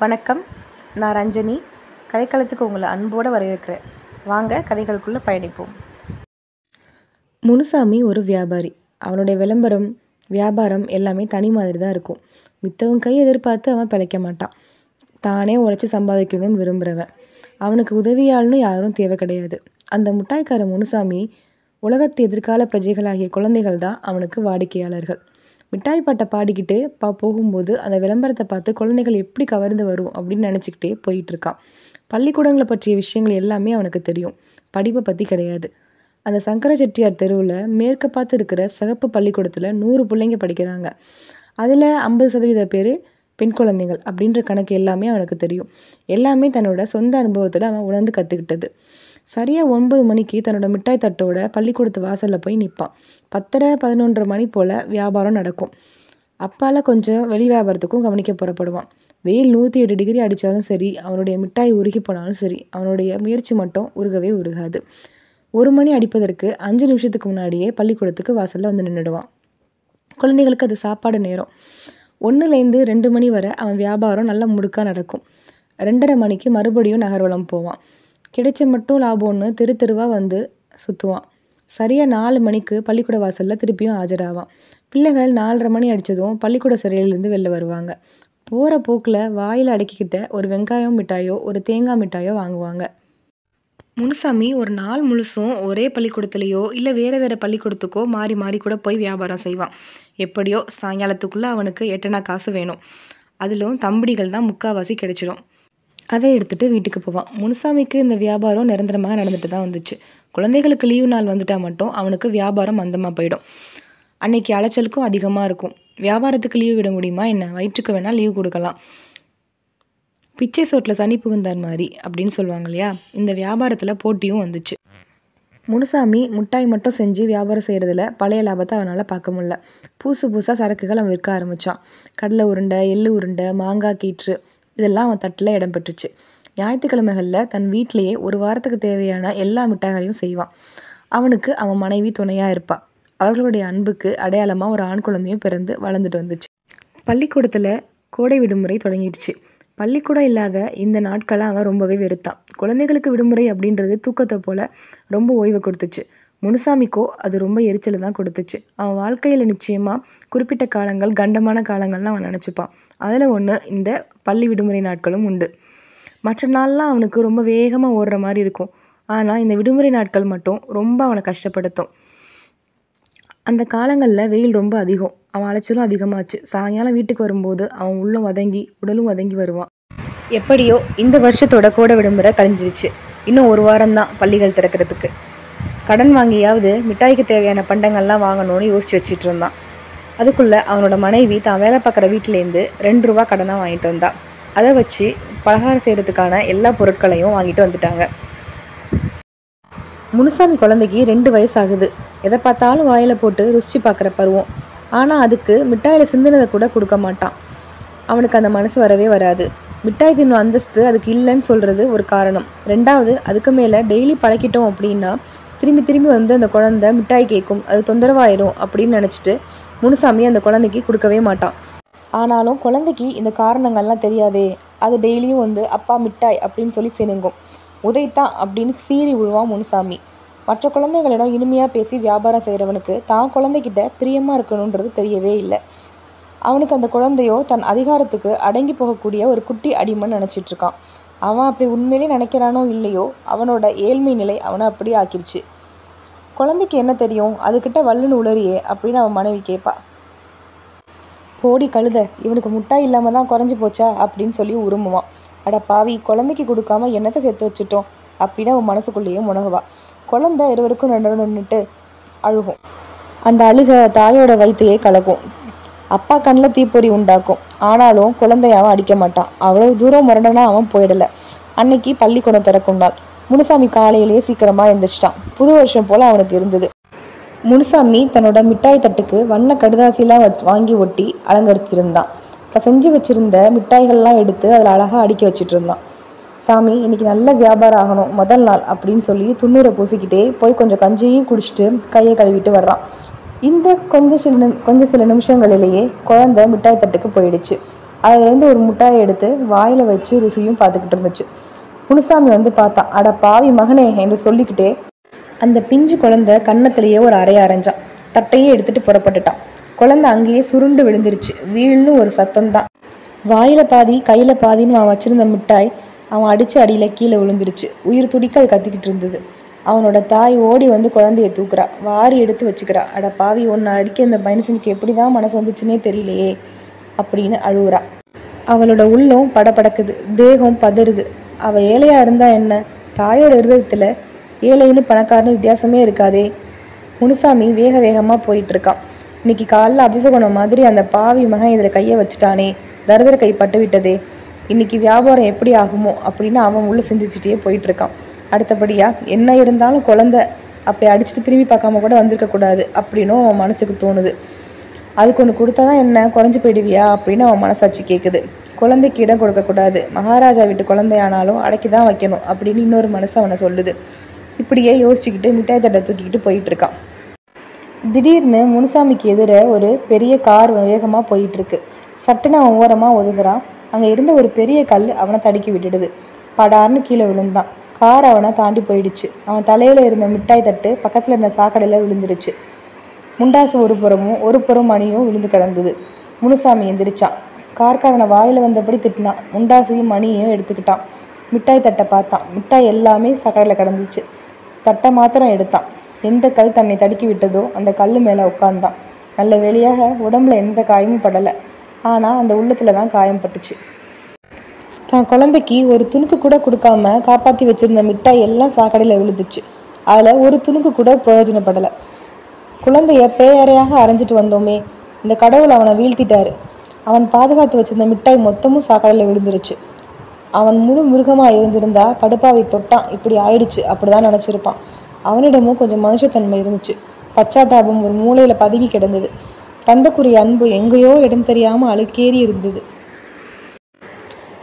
வணக்கம். நான் ரஞ்சனி. கதைக்களத்துக்கு உங்களை அன்போடு வரவேற்கிறேன். வாங்க கதைகளுக்குள்ளே பயணிப்போம். முனுசாமி ஒரு வியாபாரி. அவனுடைய விளம்பரம், வியாபாரம் எல்லாமே தனி மாதிரி தான் இருக்கும். மித்தவங்க கை எதிர்பார்த்து அவன் பிழைக்க மாட்டான். தானே உழைச்சி சம்பாதிக்கணும்னு விரும்புகிறவன். அவனுக்கு உதவியாளன்னு யாரும் தேவை கிடையாது. அந்த முட்டாய்க்கார முனுசாமி உலகத்து எதிர்கால பிரஜைகளாகிய குழந்தைகள் தான் அவனுக்கு வாடிக்கையாளர்கள். மிட்டாய் பாட்டை பாடிக்கிட்டு போகும்போது அந்த விளம்பரத்தை பார்த்து குழந்தைகள் எப்படி கவர்ந்து வரும் அப்படின்னு நினச்சிக்கிட்டே போயிட்டுருக்கான். பள்ளிக்கூடங்களை பற்றிய விஷயங்கள் எல்லாமே அவனுக்கு தெரியும். படிப்பை பற்றி கிடையாது. அந்த சங்கர செட்டியார் தெருவில் மேற்க பார்த்து இருக்கிற சிகப்பு பள்ளிக்கூடத்தில் 100 பிள்ளைங்க படிக்கிறாங்க. அதில் 50% பேர் பெண் குழந்தைகள் அப்படின்ற கணக்கு எல்லாமே அவனுக்கு தெரியும். எல்லாமே தன்னோட சொந்த அனுபவத்தில் அவன் உணர்ந்து கற்றுக்கிட்டது. சரியாக 9 மணிக்கு தன்னோட மிட்டாய் தட்டோட பள்ளிக்கூடத்து வாசலில் போய் நிற்பான். 10:30 11:30 மணி போல் வியாபாரம் நடக்கும். அப்பால் கொஞ்சம் வெளி வியாபாரத்துக்கும் கவனிக்க புறப்படுவான். வெயில் 108 டிகிரி அடித்தாலும் சரி, அவனுடைய மிட்டாய் உருகி போனாலும் சரி, அவனுடைய முயற்சி மட்டும் உருகவே உருகாது. 1 மணி அடிப்பதற்கு 5 நிமிஷத்துக்கு முன்னாடியே பள்ளிக்கூடத்துக்கு வாசலில் வந்து நின்றுடுவான். குழந்தைகளுக்கு அது சாப்பாடு நேரம். 1லேருந்து 2 மணி வரை அவன் வியாபாரம் நல்லா முடுக்காக நடக்கும். 2:30 மணிக்கு மறுபடியும் நகர்வலம் போவான். கிடைச்ச மட்டும் லாபம்னு தெருவாக வந்து சுற்றுவான். சரியாக 4 மணிக்கு பள்ளிக்கூட வாசலில் திருப்பியும் ஆஜராவான். பிள்ளைகள் 4:30 மணி அடித்ததும் பள்ளிக்கூட சிறையிலேருந்து வெளில வருவாங்க. போகிற போக்கில் வாயில் அடக்கிக்கிட்ட ஒரு வெங்காயம் மிட்டாயோ ஒரு தேங்காய் மிட்டாயோ வாங்குவாங்க. முனுசாமி ஒரு நாள் முழுசும் ஒரே பள்ளிக்கூடத்துலேயோ இல்லை வேறு பள்ளிக்கூடத்துக்கோ மாறி மாறி கூட போய் வியாபாரம் செய்வான். எப்படியோ சாயங்காலத்துக்குள்ளே அவனுக்கு எட்டனா காசு வேணும். அதிலும் தம்படிகள் தான் முக்கால்வாசி கிடைச்சிடும். அதை எடுத்துகிட்டு வீட்டுக்கு போவான். முனுசாமிக்கு இந்த வியாபாரம் நிரந்தரமாக நடந்துட்டு தான் வந்துச்சு. குழந்தைகளுக்கு லீவு நாள் வந்துட்டால் மட்டும் அவனுக்கு வியாபாரம் மந்தமாக போயிடும். அன்னைக்கு அலைச்சலுக்கும் அதிகமாக இருக்கும். வியாபாரத்துக்கு லீவு விட முடியுமா என்ன? வயிற்றுக்கு வேணால் லீவு கொடுக்கலாம். பிச்சை சோட்டில் சனி புகுந்தார் மாதிரி அப்படின்னு சொல்லுவாங்க இல்லையா? இந்த வியாபாரத்தில் போட்டியும் வந்துச்சு. முனுசாமி முட்டாய் மட்டும் செஞ்சு வியாபாரம் செய்கிறதுல பழைய லாபத்தை அவனால் பார்க்க முடியல. புதுசாக சரக்குகள் அவன் விற்க ஆரம்பித்தான். கடலை உருண்டை, எள்ளு உருண்டை, மாங்காய் கீற்று இதெல்லாம் அவன் தட்டில் இடம் பெற்றுச்சு. ஞாயிற்றுக்கிழமைகளில் தன் வீட்டிலையே ஒரு வாரத்துக்கு தேவையான எல்லா மிட்டாய்களையும் செய்வான். அவனுக்கு அவன் மனைவி துணையாக இருப்பாள். அவர்களுடைய அன்புக்கு அடையாளமாக ஒரு ஆண் குழந்தையும் பிறந்து வளர்ந்துட்டு வந்துச்சு. பள்ளிக்கூடத்தில் கோடை விடுமுறை தொடங்கிடுச்சு. பள்ளிக்கூடம் இல்லாத இந்த நாட்களை அவன் ரொம்பவே வெறுத்தான். குழந்தைகளுக்கு விடுமுறை அப்படின்றது தூக்கத்தை போல் ரொம்ப ஓய்வை கொடுத்துச்சு. முனுசாமிக்கோ அது ரொம்ப எரிச்சலை தான் கொடுத்துச்சு. அவன் வாழ்க்கையில் நிச்சயமாக குறிப்பிட்ட காலங்கள் கண்டமான காலங்கள்லாம் அவன் நினச்சிப்பான். அதில் ஒன்று இந்த பள்ளி விடுமுறை நாட்களும் உண்டு. மற்ற நாள்லாம் அவனுக்கு ரொம்ப வேகமாக ஓடுற மாதிரி இருக்கும். ஆனால் இந்த விடுமுறை நாட்கள் மட்டும் ரொம்ப அவனை கஷ்டப்படுத்தும். அந்த காலங்களில் வெயில் ரொம்ப அதிகம். அவன் அலைச்சலும் அதிகமாச்சு. சாயங்காலம் வீட்டுக்கு வரும்போது அவன் உள்ளம் வதங்கி உடலும் வதங்கி வருவான். எப்படியோ இந்த வருஷத்தோட கோடை விடுமுறை கழிஞ்சிருச்சு. இன்னும் 1 வாரம்தான் பள்ளிகள் திறக்கிறதுக்கு. கடன் வாங்கியாவது மிட்டாய்க்கு தேவையான பண்டங்கள்லாம் வாங்கணும்னு யோசிச்சு வச்சுட்டு இருந்தான். அதுக்குள்ளே அவனோட மனைவி தான் வேலை பார்க்குற வீட்டிலேருந்து 2 ரூபா கடனாக வாங்கிட்டு வந்தா. அதை வச்சு பலகாரம் செய்கிறதுக்கான எல்லா பொருட்களையும் வாங்கிட்டு வந்துட்டாங்க. முனுசாமி குழந்தைக்கு 2 வயசு ஆகுது. எதை பார்த்தாலும் வாயில் போட்டு ருசிச்சு பார்க்குற பருவம். ஆனால் அதுக்கு மிட்டாயில் சிந்தினதை கூட கொடுக்க மாட்டான். அவனுக்கு அந்த மனசு வரவே வராது. மிட்டாய் தின்னும் அந்தஸ்து அதுக்கு இல்லைன்னு சொல்கிறது ஒரு காரணம். 2வது, அதுக்கு மேலே டெய்லி பழக்கிட்டோம் அப்படின்னா திரும்பி வந்து அந்த குழந்தை மிட்டாய் கேட்கும், அது தொந்தரவாயிரும் அப்படின்னு நினச்சிட்டு முனுசாமி அந்த குழந்தைக்கு கொடுக்கவே மாட்டான். ஆனாலும் குழந்தைக்கு இந்த காரணங்கள்லாம் தெரியாதே. அது டெய்லியும் வந்து அப்பா மிட்டாய் அப்படின்னு சொல்லி சினுங்கும். உதைத்தான் அப்படின்னு சீறி விழுவான் முனுசாமி. மற்ற குழந்தைகளிடம் இனிமையாக பேசி வியாபாரம் செய்கிறவனுக்கு தான் குழந்தைகிட்ட பிரியமாக இருக்கணுன்றது தெரியவே இல்லை. அவனுக்கு அந்த குழந்தையோ தன் அதிகாரத்துக்கு அடங்கி போகக்கூடிய ஒரு குட்டி அடிமைன்னு நினச்சிட்ருக்கான். அவன் அப்படி உண்மையிலே நினைக்கிறானோ இல்லையோ, அவனோட ஏழ்மை நிலை அவனை அப்படி ஆக்கிடுச்சு. குழந்தைக்கு என்ன தெரியும், அதுக்கிட்ட வல்லுன்னு உளறியே அப்படின்னு அவன் மனைவி கேட்பா. போடி கழுத, இவனுக்கு முட்டாய் இல்லாமல் தான் குறைஞ்சி போச்சா அப்படின்னு சொல்லி உருமுவான். அட பாவி, குழந்தைக்கு கொடுக்காம என்னத்தை சேர்த்து வச்சுட்டோம் அப்படின்னு அவன் மனசுக்குள்ளேயே முனகுவா. குழந்தை இருவருக்கும் நின்றுட்டு அழுகும். அந்த அழுக தாயோட வயிற்றையே கலக்கும். அப்பா கண்ணில் தீப்பொறி உண்டாக்கும். ஆனாலும் குழந்தைய அவன் அடிக்க மாட்டான். அவ்வளோ தூரம் முரண்டனா அவன் போயிடலை. அன்னைக்கு பள்ளிக்கூடம் திறக்கும் நாள். முனுசாமி காலையிலேயே சீக்கிரமாக எழுந்திரிச்சிட்டான். புது வருஷம் போல் அவனுக்கு இருந்தது. முனுசாமி தன்னோட மிட்டாய் தட்டுக்கு வண்ண கடுதாசிலாம் வாங்கி ஒட்டி அலங்கரிச்சிருந்தான். செஞ்சு வச்சுருந்த மிட்டாய்கள்லாம் எடுத்து அதில் அழகாக அடுக்கி வச்சுட்டு இருந்தான். சாமி, இன்னைக்கு நல்ல வியாபாரம் ஆகணும், முதல் நாள் அப்படின்னு சொல்லி துண்ணூரை பூசிக்கிட்டே போய் கொஞ்சம் கஞ்சியும் குடிச்சிட்டு கையை கழுவிட்டு வர்றான். இந்த கொஞ்சம் சில நிமிஷங்களிலேயே குழந்தை மிட்டாய் தட்டுக்கு போயிடுச்சு. அதுலேருந்து ஒரு முட்டாயை எடுத்து வாயில் வச்சு ருசியும் பார்த்துக்கிட்டு இருந்துச்சு. முனுசாமி பார்த்தான். அட பாவி மகனே என்று சொல்லிக்கிட்டே அந்த பிஞ்சு குழந்தை கன்னத்திலேயே ஒரு அறைய அரைஞ்சான். தட்டையே எடுத்துட்டு புறப்பட்டுட்டான். குழந்தை அங்கேயே சுருண்டு விழுந்துருச்சு. வீழ்னு ஒரு சத்தம்தான். வாயில பாதி கையில பாதின்னு அவன் வச்சிருந்த மிட்டாய் அவன் அடிச்சு அடியில கீழே விழுந்துருச்சு. உயிர் துடிக்க அது கத்திக்கிட்டு இருந்தது. அவனோட தாய் ஓடி குழந்தைய தூக்குறா, வாரி எடுத்து வச்சுக்கிறா. அட பாவி, ஒன்று அடிக்க இந்த மனுஷனுக்கு எப்படிதான் மனசு வந்துச்சுன்னே தெரியலையே அப்படின்னு அழுகுறா. அவளோட உள்ளம் படபடக்குது, தேகம் பதறுது. அவள் ஏழையா இருந்தா என்ன, தாயோட இருதயத்துல ஏழைன்னு பணக்காரன்னு வித்தியாசமே இருக்காதே. முனுசாமி வேக வேகமா போயிட்டு இருக்கான். இன்னைக்கு காலைல அபிஷேகனம் மாதிரி அந்த பாவி மகன் இதில் கையை வச்சுட்டானே, தரிதர கை பட்டு விட்டதே, இன்னைக்கு வியாபாரம் எப்படி ஆகுமோ அப்படின்னு அவன் உள்ள சிந்திச்சுட்டே போயிட்டு இருக்கான். அடுத்தபடியா என்ன இருந்தாலும் குழந்தை அப்படி அடிச்சுட்டு திரும்பி பார்க்காம கூட வந்திருக்க கூடாது அப்படின்னும் அவன் மனசுக்கு தோணுது. அதுக்கு ஒன்று கொடுத்தாதான் என்ன குறைஞ்சி போயிடுவியா அப்படின்னு அவன் மனசாட்சி கேட்குது. குழந்தைக்கு இடம் கொடுக்கக்கூடாது, மகாராஜா வீட்டு குழந்தையானாலும் அடக்கி தான் வைக்கணும் அப்படின்னு இன்னொரு மனசு அவனை சொல்லுது. இப்படியே யோசிச்சுக்கிட்டு மிட்டாய் தட்டை தூக்கிக்கிட்டு போயிட்டு இருக்கான். திடீர்னு முனுசாமிக்கு எதிர ஒரு பெரிய கார் வேகமாக போயிட்டு இருக்கு. சட்டுன்னு அவன் ஓரமாக ஒதுங்குறான். அங்கே இருந்த ஒரு பெரிய கல் அவனை தடுக்கி விட்டுடுது. படார்னு கீழே விழுந்தான். கார் அவனை தாண்டி போயிடுச்சு. அவன் தலையில் இருந்த மிட்டாய் தட்டு பக்கத்தில் இருந்த சாக்கடையில் விழுந்துடுச்சு. முண்டாசு ஒரு புறம் மணியும் விழுந்து கிடந்தது. முனுசாமி எந்திரிச்சான். கார்காரனை வாயில் வந்தபடி திட்டினான். முண்டாசையும் மணியையும் எடுத்துக்கிட்டான். மிட்டாய் தட்டை பார்த்தான். மிட்டாய் எல்லாமே சாக்கடையில் கிடந்துச்சு. தட்டை மாத்திரம் எடுத்தான். எந்த கல் தன்னை தடுக்கி விட்டதோ அந்த கல் மேலே உட்கார்ந்தான். நல்ல வேளையாக உடம்புல எந்த காயமும் படலை. ஆனால் அந்த உள்ளத்துல தான் காயம் பட்டுச்சு. தான் குழந்தைக்கு ஒரு துணுக்கு கூட கொடுக்காம காப்பாற்றி வச்சிருந்த மிட்டாய் எல்லாம் சாக்கடையில் விழுந்துச்சு. அதில் ஒரு துணுக்கு கூட பிரயோஜனப்படலை. குழந்தைய பேயறையாக அரைஞ்சிட்டு வந்தோமே, இந்த கடவுள் அவனை வீழ்த்திட்டாரு. அவன் பாதுகாத்து வச்சிருந்த மிட்டாய் மொத்தமும் சாக்கடையில் விழுந்துருச்சு. அவன் முழு மிருகமாக இருந்திருந்தா படுப்பாவை தொட்டான், இப்படி ஆயிடுச்சு அப்படிதான் நினச்சிருப்பான். அவனிடமும் கொஞ்சம் மனுஷத்தன்மை இருந்துச்சு. பச்சாதாபம் ஒரு மூலையில் பதுங்கி கிடந்தது. தந்தைக்குரிய அன்பு எங்கேயோ இடம் தெரியாமல் அழுக்கேறி இருந்தது.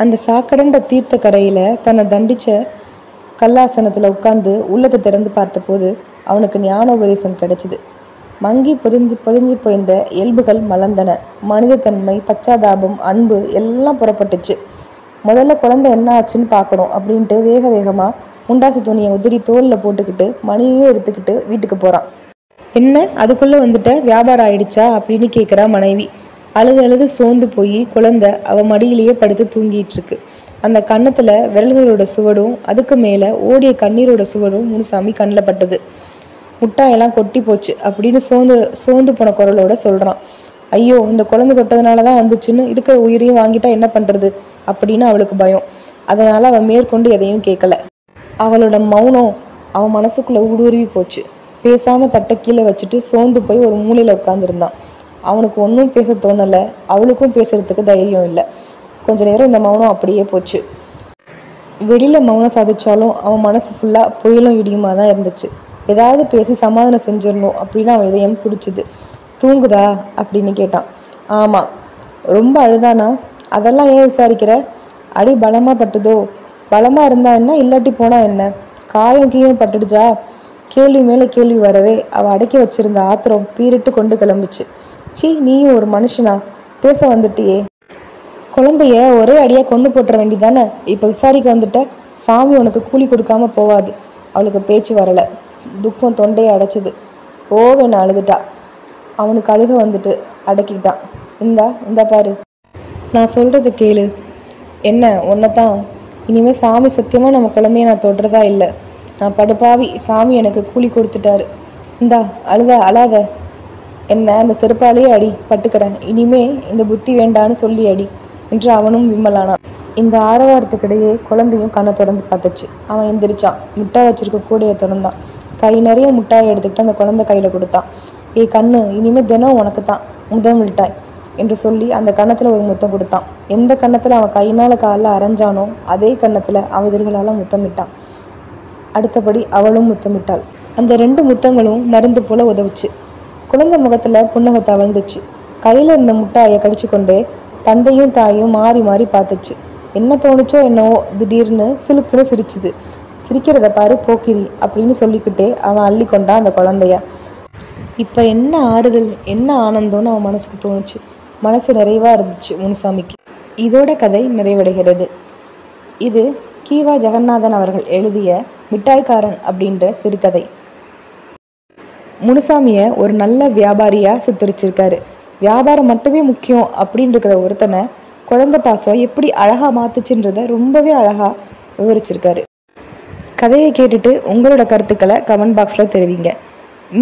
அந்த சாக்கடன்ற தீர்த்த கரையில் தன்னை தண்டிச்ச கல்லாசனத்தில் உட்கார்ந்து உள்ளத்தை திறந்து பார்த்தபோது அவனுக்கு ஞானோபதேசம் கிடைச்சிது. மங்கி பொதிஞ்சு போய்ந்த இயல்புகள் மலர்ந்தன. மனிதத்தன்மை, பச்சாதாபம், அன்பு எல்லாம் புறப்பட்டுச்சு. முதல்ல குழந்தை என்ன ஆச்சுன்னு பார்க்கணும் அப்படின்ட்டு வேக வேகமாக முண்டாசு துணியை உதிரி தோலில் போட்டுக்கிட்டு மணியையும் எடுத்துக்கிட்டு வீட்டுக்கு போகிறான். என்ன அதுக்குள்ளே வந்துட்ட, வியாபாரம் ஆயிடுச்சா அப்படின்னு கேட்குறா மனைவி. அழுது சோர்ந்து போய் குழந்தை அவள் மடியிலேயே படுத்து தூங்கிட்டு இருக்கு. அந்த கன்னத்தில் விரல்களோட சுவடும் அதுக்கு மேலே ஓடிய கண்ணீரோட சுவடும் முனுசாமி கண்ணில் பட்டது. முட்டாயெல்லாம் கொட்டி போச்சு அப்படின்னு சோர்ந்து போன குரலோட சொல்கிறான். ஐயோ, இந்த குழந்தை தொட்டதுனால தான் வந்துச்சுன்னு இருக்கிற உயிரையும் வாங்கிட்டா என்ன பண்ணுறது அப்படின்னு அவளுக்கு பயம். அதனால் அவள் மேற்கொண்டு எதையும் கேட்கல. அவளோட மௌனம் அவன் மனசுக்குள்ளே ஊடுருவி போச்சு. பேசாமல் தட்டை கீழே வச்சுட்டு சோர்ந்து போய் ஒரு மூலையில் உட்காந்துருந்தான். அவனுக்கு ஒன்றும் பேச தோணலை, அவளுக்கும் பேசுறதுக்கு தைரியம் இல்லை. கொஞ்ச நேரம் இந்த மௌனம் அப்படியே போச்சு. வெளியில் மௌனம் சாதிச்சாலும் அவன் மனசு ஃபுல்லாக புயலும் இடியுமா தான் இருந்துச்சு. ஏதாவது பேசி சமாதானம் செஞ்சிடணும் அப்படின்னு அவன் இதயம் துடிச்சுது. தூங்குதா அப்படின்னு கேட்டான். ஆமாம். ரொம்ப அழுதானா? அதெல்லாம் ஏன் விசாரிக்கிற? அடி பலமாக பட்டுதோ? பலமாக இருந்தா என்ன, இல்லாட்டி போனால் என்ன? காயம் கீயம் பட்டுடுச்சா? கேள்வி மேலே கேள்வி வரவே அவள் அடக்கி வச்சிருந்த ஆத்திரம் பீரிட்டு கொண்டு கிளம்பிச்சு. சீ, நீயும் ஒரு மனுஷனா? பேச வந்துட்டியே. குழந்தைய ஒரே அடியாக கொண்டு போட்டுற வேண்டிதானே? இப்போ விசாரிக்க வந்துட்ட. சாமி உனக்கு கூலி கொடுக்காம போவாது. அவளுக்கு பேச்சு வரலை. துக்கம் தொண்டையை அடைச்சிது. ஓவன்னு அழுதுட்டா. அவனுக்கு அழுக வந்துட்டு அடக்கிக்கிட்டான். இந்தா பாரு, நான் சொல்கிறது கேளு. என்ன ஒன்றைத்தான்? இனிமேல் சாமி சத்தியமாக நம்ம குழந்தைய நான் தொடுறதா இல்லை. நான் படுப்பாவி, சாமி எனக்கு கூலி கொடுத்துட்டாரு. அழாத. என்ன அந்த செருப்பாலேயே அடி, பட்டுக்கிறேன். இனிமே இந்த புத்தி வேண்டான்னு சொல்லி அடி என்று அவனும் விம்மலானான். இந்த ஆரவாரத்துக்கிடையே குழந்தையும் கண்ணை தொடர்ந்து பார்த்துச்சு. அவன் எந்திரிச்சான். மிட்டாய் வச்சிருக்க கூடையை தொடர்ந்தான். கை நிறைய மிட்டாயை எடுத்துக்கிட்டு அந்த குழந்தை கையில் கொடுத்தான். கண்ணு, இனிமேல் தினம் உனக்கு தான் முதல் மிட்டாய் என்று சொல்லி அந்த கன்னத்தில் ஒரு முத்தம் கொடுத்தான். எந்த கன்னத்தில் அவன் கையினால் காலில் அரைஞ்சானோ அதே கன்னத்தில் அவன் எதிர்களால் முத்தமிட்டான். அடுத்தபடி அவளும் முத்தமிட்டாள். அந்த 2 முத்தங்களும் மருந்து போல உதவுச்சு. குழந்தை முகத்தில் புன்னகத்தை அவிழ்ந்துச்சு. கையில் இருந்த முட்டாயை கடிச்சு கொண்டே தந்தையும் தாயும் மாறி மாறி பார்த்துச்சு. என்ன தோணுச்சோ என்னவோ திடீர்னு சிலுக்குன்னு சிரிச்சுது. சிரிக்கிறத பாரு போக்கிரி அப்படின்னு சொல்லிக்கிட்டே அவன் அள்ளி கொண்டான் அந்த குழந்தைய. இப்போ என்ன ஆறுதல், என்ன ஆனந்தம்னு அவன் மனசுக்கு தோணுச்சு. மனசு நிறைவாக இருந்துச்சு முனுசாமிக்கு. இதோட கதை நிறைவடைகிறது. இது கீவா ஜெகநாதன் அவர்கள் எழுதிய மிட்டாய்க்காரன் அப்படின்ற சிறுகதை. முனுசாமியை ஒரு நல்ல வியாபாரியாக சித்தரிச்சிருக்காரு. வியாபாரம் மட்டுமே முக்கியம் அப்படின்னு இருக்கிற ஒருத்தனை குழந்தை பாசம் எப்படி அழகாக மாத்துச்சுன்றதை ரொம்பவே அழகாக விவரிச்சிருக்காரு. கதையை கேட்டுட்டு உங்களோட கருத்துக்களை கமெண்ட் பாக்ஸில் தெரிவிங்க.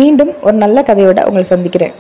மீண்டும் ஒரு நல்ல கதையோட உங்களை சந்திக்கிறேன்.